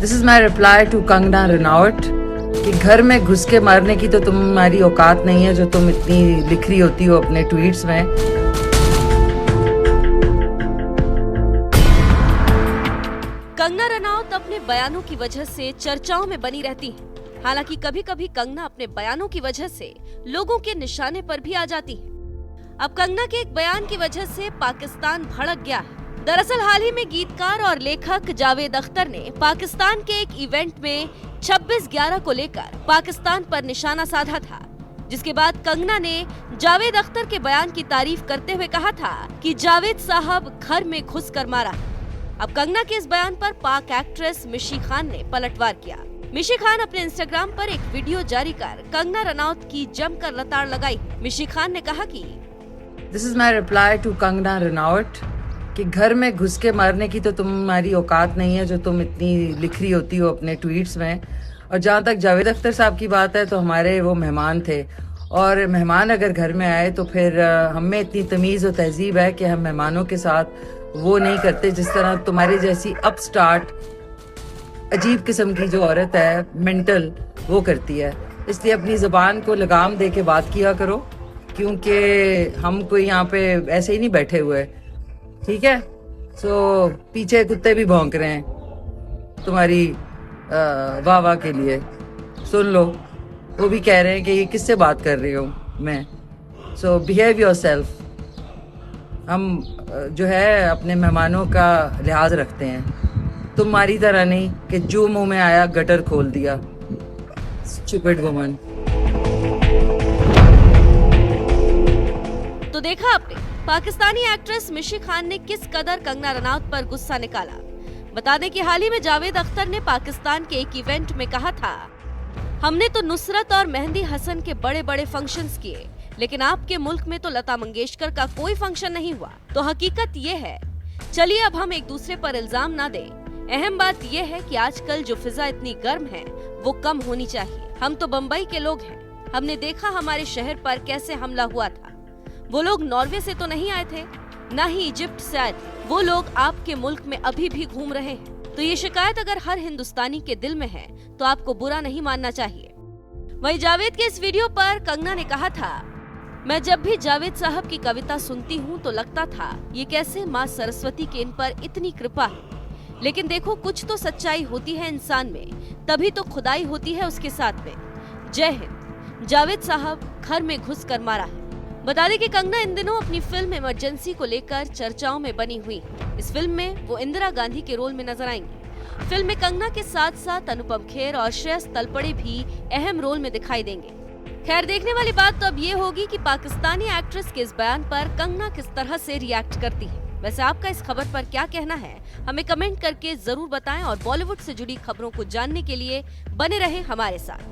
This is my reply to Kangana Ranaut कि घर में घुस के मारने की तो तुम्हारी औकात नहीं है, जो तुम इतनी लिख रही होती हो अपने ट्वीट्स में। कंगना रनौत अपने बयानों की वजह से चर्चाओं में बनी रहती हैं। हालांकि कभी कभी कंगना अपने बयानों की वजह से लोगों के निशाने पर भी आ जाती है। अब कंगना के एक बयान की वजह से पाकिस्तान भड़क गया है। दरअसल हाल ही में गीतकार और लेखक जावेद अख्तर ने पाकिस्तान के एक इवेंट में 26/11 को लेकर पाकिस्तान पर निशाना साधा था, जिसके बाद कंगना ने जावेद अख्तर के बयान की तारीफ करते हुए कहा था कि जावेद साहब घर में घुस कर मारा। अब कंगना के इस बयान पर पाक एक्ट्रेस मिशी खान ने पलटवार किया। मिशी खान अपने इंस्टाग्राम पर एक वीडियो जारी कर कंगना रनौत की जमकर लताड़ लगाई। मिशी खान ने कहा कि this is my reply to Kangana Ranaut कि घर में घुस के मारने की तो तुम्हारी औकात नहीं है, जो तुम इतनी लिख रही होती हो अपने ट्वीट्स में। और जहाँ तक जावेद अख्तर साहब की बात है, तो हमारे वो मेहमान थे, और मेहमान अगर घर में आए तो फिर हम में इतनी तमीज़ और तहजीब है कि हम मेहमानों के साथ वो नहीं करते जिस तरह तुम्हारी जैसी अपस्टार्ट अजीब किस्म की जो औरत है, मेंटल, वो करती है। इसलिए अपनी ज़बान को लगाम दे के बात किया करो, क्योंकि हम कोई यहाँ पे ऐसे ही नहीं बैठे हुए, ठीक है। सो पीछे कुत्ते भी भौंक रहे हैं तुम्हारी वाह वाह के लिए, सुन लो। वो भी कह रहे हैं कि ये किससे बात कर रही हूँ मैं। सो बिहेव योरसेल्फ। हम जो है अपने मेहमानों का लिहाज रखते हैं, तुम्हारी तरह नहीं कि जो मुंह में आया गटर खोल दिया। Stupid woman. तो देखा आपने पाकिस्तानी एक्ट्रेस मिशी खान ने किस कदर कंगना रनौत पर गुस्सा निकाला। बता दें कि हाल ही में जावेद अख्तर ने पाकिस्तान के एक इवेंट में कहा था, हमने तो नुसरत और मेहंदी हसन के बड़े बड़े फंक्शंस किए, लेकिन आपके मुल्क में तो लता मंगेशकर का कोई फंक्शन नहीं हुआ। तो हकीकत ये है, चलिए अब हम एक दूसरे पर इल्जाम ना दें। अहम बात ये है कि आजकल जो फिजा इतनी गर्म है वो कम होनी चाहिए। हम तो बम्बई के लोग हैं, हमने देखा हमारे शहर पर कैसे हमला हुआ था। वो लोग नॉर्वे से तो नहीं आए थे, न ही इजिप्ट से आए थे। वो लोग आपके मुल्क में अभी भी घूम रहे हैं। तो ये शिकायत अगर हर हिंदुस्तानी के दिल में है तो आपको बुरा नहीं मानना चाहिए। वहीं जावेद के इस वीडियो पर कंगना ने कहा था, मैं जब भी जावेद साहब की कविता सुनती हूँ तो लगता था ये कैसे माँ सरस्वती के इन पर इतनी कृपा है। लेकिन देखो, कुछ तो सच्चाई होती है इंसान में, तभी तो खुदाई होती है उसके साथ में। जय हिंद। जावेद साहब घर में घुस कर मारा है। बता दें कि कंगना इन दिनों अपनी फिल्म इमरजेंसी को लेकर चर्चाओं में बनी हुई। इस फिल्म में वो इंदिरा गांधी के रोल में नजर आएंगी। फिल्म में कंगना के साथ साथ अनुपम खेर और श्रेयस तलपड़े भी अहम रोल में दिखाई देंगे। खैर, देखने वाली बात तो अब ये होगी कि पाकिस्तानी एक्ट्रेस के इस बयान पर कंगना किस तरह से रिएक्ट करती है। वैसे आपका इस खबर पर क्या कहना है, हमें कमेंट करके जरूर बताएं, और बॉलीवुड से जुड़ी खबरों को जानने के लिए बने रहें हमारे साथ।